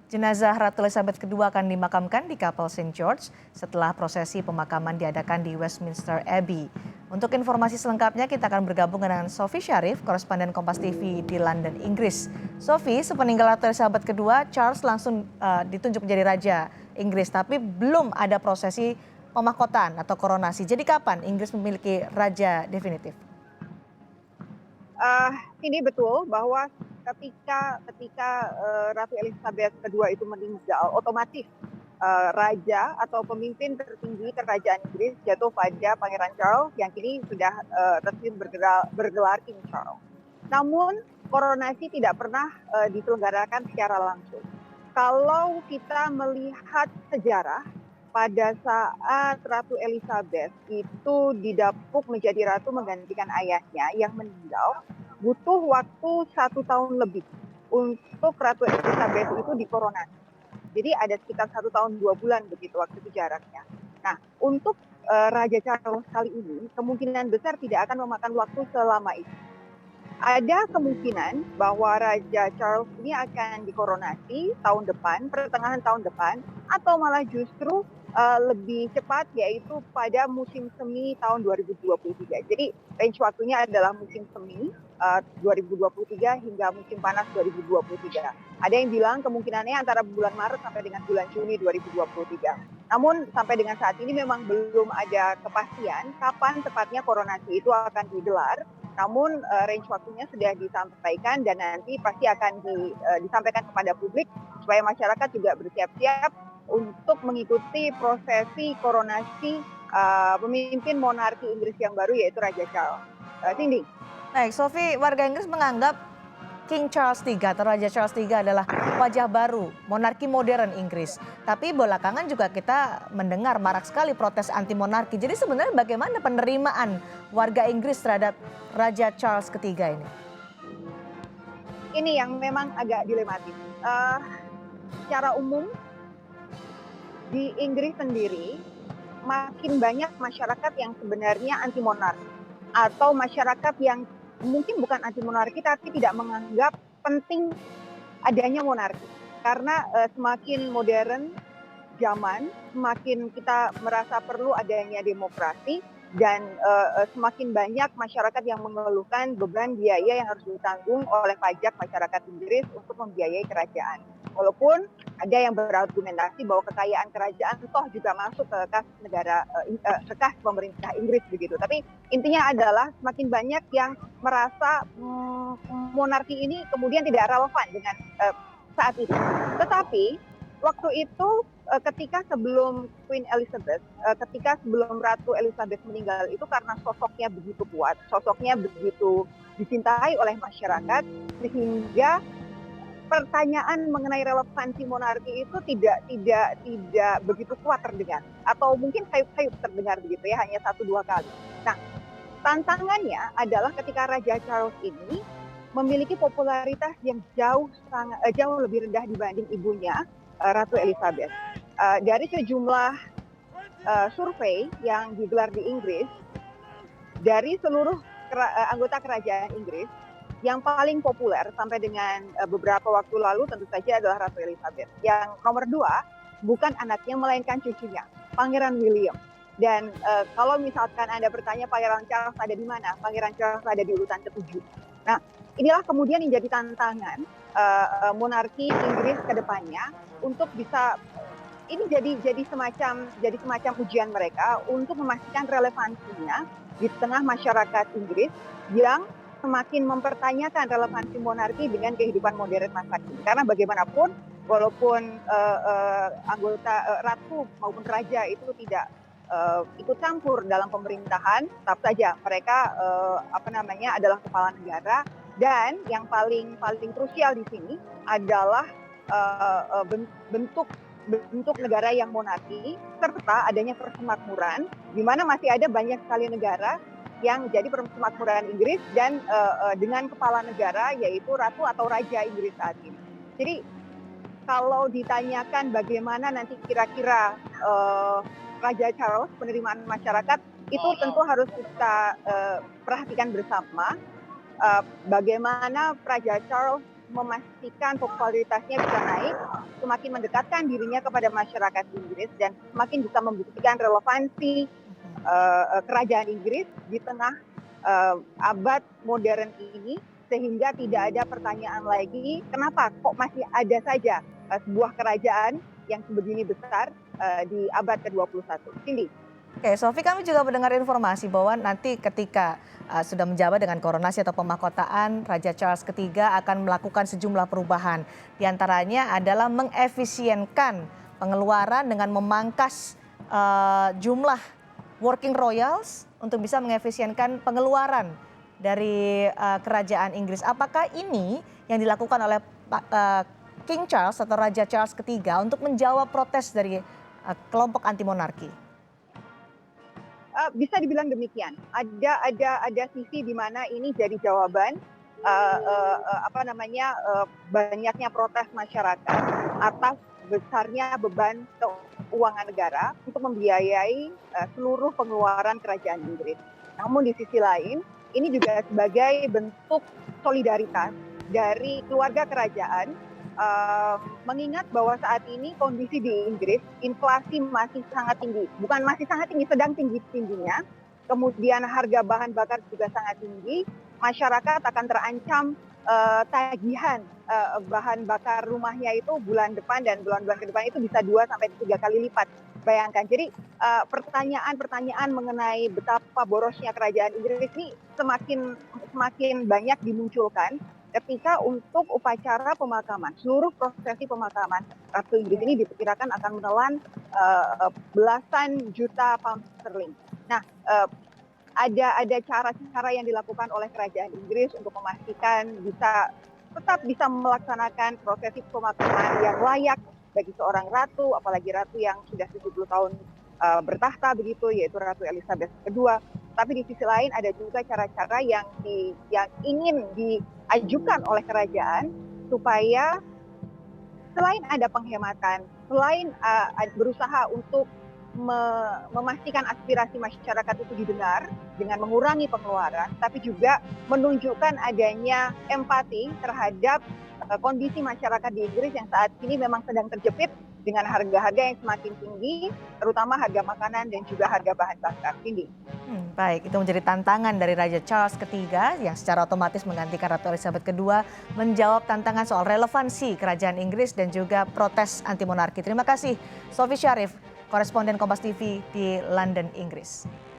Jenazah Ratu Elizabeth II akan dimakamkan di Kapel St. George setelah prosesi pemakaman diadakan di Westminster Abbey. Untuk informasi selengkapnya kita akan bergabung dengan Sofi Syarif, koresponden Kompas TV di London, Inggris. Sofi, sepeninggal Ratu Elizabeth II, Charles langsung ditunjuk menjadi Raja Inggris, tapi belum ada prosesi pemahkotan atau koronasi. Jadi kapan Inggris memiliki raja definitif? Ini betul bahwa ketika Ratu Elizabeth II itu meninggal, otomatis raja atau pemimpin tertinggi kerajaan Inggris jatuh pada Pangeran Charles yang kini sudah resmi bergelar King Charles. Namun koronasi tidak pernah diselenggarakan secara langsung. Kalau kita melihat sejarah, pada saat Ratu Elizabeth itu didapuk menjadi ratu menggantikan ayahnya yang meninggal, butuh waktu 1 tahun lebih untuk Ratu Elizabeth itu dikoronasi. Jadi ada sekitar 1 tahun 2 bulan begitu waktu itu jaraknya. Nah, untuk Raja Charles kali ini kemungkinan besar tidak akan memakan waktu selama itu. Ada kemungkinan bahwa Raja Charles ini akan dikoronasi tahun depan, pertengahan tahun depan, atau malah justru lebih cepat, yaitu pada musim semi tahun 2023. Jadi range waktunya adalah musim semi 2023 hingga musim panas 2023. Ada yang bilang kemungkinannya antara bulan Maret sampai dengan bulan Juni 2023. Namun sampai dengan saat ini memang belum ada kepastian kapan tepatnya koronasi itu akan digelar. Namun range waktunya sudah disampaikan dan nanti pasti akan disampaikan kepada publik supaya masyarakat juga bersiap-siap untuk mengikuti prosesi koronasi pemimpin monarki Inggris yang baru, yaitu Raja Charles. Cindy. Baik, Sofi, warga Inggris menganggap King Charles III atau Raja Charles III adalah wajah baru monarki modern Inggris. Tapi belakangan juga kita mendengar marak sekali protes anti monarki. Jadi sebenarnya bagaimana penerimaan warga Inggris terhadap Raja Charles III ini? Ini yang memang agak dilematis. Secara umum di Inggris sendiri makin banyak masyarakat yang sebenarnya anti monarki atau masyarakat yang mungkin bukan anti monarki tapi tidak menganggap penting adanya monarki, karena semakin modern zaman, semakin kita merasa perlu adanya demokrasi dan semakin banyak masyarakat yang mengeluhkan beban biaya yang harus ditanggung oleh pajak masyarakat Inggris untuk membiayai kerajaan. Walaupun ada yang berargumentasi bahwa kekayaan kerajaan toh juga masuk ke kas negara, kas pemerintah Inggris begitu. Tapi intinya adalah semakin banyak yang merasa monarki ini kemudian tidak relevan dengan saat itu. Tetapi waktu itu ketika sebelum Queen Elizabeth, ketika sebelum Ratu Elizabeth meninggal itu karena sosoknya begitu kuat, sosoknya begitu dicintai oleh masyarakat, sehingga pertanyaan mengenai relevansi monarki itu tidak begitu kuat terdengar, atau mungkin sayup-sayup terdengar begitu ya, hanya 1-2 kali. Nah, tantangannya adalah ketika Raja Charles ini memiliki popularitas yang jauh lebih rendah dibanding ibunya Ratu Elizabeth. Dari sejumlah survei yang digelar di Inggris, dari seluruh anggota kerajaan Inggris, yang paling populer sampai dengan beberapa waktu lalu tentu saja adalah Ratu Elizabeth. Yang nomor 2 bukan anaknya melainkan cucunya, Pangeran William. Dan kalau misalkan Anda bertanya Pangeran Charles ada di mana, Pangeran Charles ada di urutan ke-7. Nah, inilah kemudian yang jadi tantangan monarki Inggris ke depannya untuk bisa, ini jadi semacam ujian mereka untuk memastikan relevansinya di tengah masyarakat Inggris yang semakin mempertanyakan relevansi monarki dengan kehidupan modern masa kini. Karena bagaimanapun, walaupun anggota ratu maupun raja itu tidak ikut campur dalam pemerintahan, tetap saja mereka adalah kepala negara, dan yang paling krusial di sini adalah bentuk negara yang monarki serta adanya persemakmuran, di mana masih ada banyak sekali negara yang jadi persemakmuran Inggris dan dengan kepala negara yaitu ratu atau raja Inggris saat ini. Jadi kalau ditanyakan bagaimana nanti kira-kira Raja Charles penerimaan masyarakat, itu tentu harus kita perhatikan bersama bagaimana Raja Charles memastikan popularitasnya bisa naik, semakin mendekatkan dirinya kepada masyarakat Inggris dan semakin bisa membuktikan relevansi kerajaan Inggris di tengah abad modern ini, sehingga tidak ada pertanyaan lagi kenapa kok masih ada saja sebuah kerajaan yang sebegini besar di abad ke-21. Cindy. Oke, Sofi, kami juga mendengar informasi bahwa nanti ketika sudah menjabat dengan koronasi atau pemahkotaan, Raja Charles III akan melakukan sejumlah perubahan. Di antaranya adalah mengefisienkan pengeluaran dengan memangkas jumlah working royals untuk bisa mengefisienkan pengeluaran dari kerajaan Inggris. Apakah ini yang dilakukan oleh King Charles atau Raja Charles III untuk menjawab protes dari kelompok anti monarki? Bisa dibilang demikian. Ada sisi di mana ini jadi jawaban banyaknya protes masyarakat atas besarnya beban keuangan negara untuk membiayai seluruh pengeluaran kerajaan Inggris. Namun di sisi lain, ini juga sebagai bentuk solidaritas dari keluarga kerajaan, mengingat bahwa saat ini kondisi di Inggris, inflasi masih sangat tinggi. Bukan masih sangat tinggi, sedang tinggi-tingginya. Kemudian harga bahan bakar juga sangat tinggi. Masyarakat akan terancam tagihan bahan bakar rumahnya itu bulan depan dan bulan-bulan ke depan itu bisa 2-3 kali lipat. Bayangkan. Jadi pertanyaan-pertanyaan mengenai betapa borosnya kerajaan Inggris ini semakin banyak dimunculkan ketika untuk upacara pemakaman, seluruh prosesi pemakaman Ratu Inggris ini diperkirakan akan menelan belasan juta pound sterling. Nah, ada cara-cara yang dilakukan oleh kerajaan Inggris untuk memastikan tetap bisa melaksanakan prosesi pemakaman yang layak bagi seorang ratu, apalagi ratu yang sudah 70 tahun bertahta begitu, yaitu Ratu Elizabeth II. Tapi di sisi lain ada juga cara-cara yang ingin diajukan oleh kerajaan supaya selain ada penghematan, selain berusaha untuk memastikan aspirasi masyarakat itu didengar dengan mengurangi pengeluaran, tapi juga menunjukkan adanya empati terhadap kondisi masyarakat di Inggris yang saat ini memang sedang terjepit dengan harga-harga yang semakin tinggi, terutama harga makanan dan juga harga bahan bakar. Cindy. Baik, itu menjadi tantangan dari Raja Charles III yang secara otomatis menggantikan Ratu Elizabeth II menjawab tantangan soal relevansi kerajaan Inggris dan juga protes anti monarki. Terima kasih Sofi Syarif, koresponden Kompas TV di London, Inggris.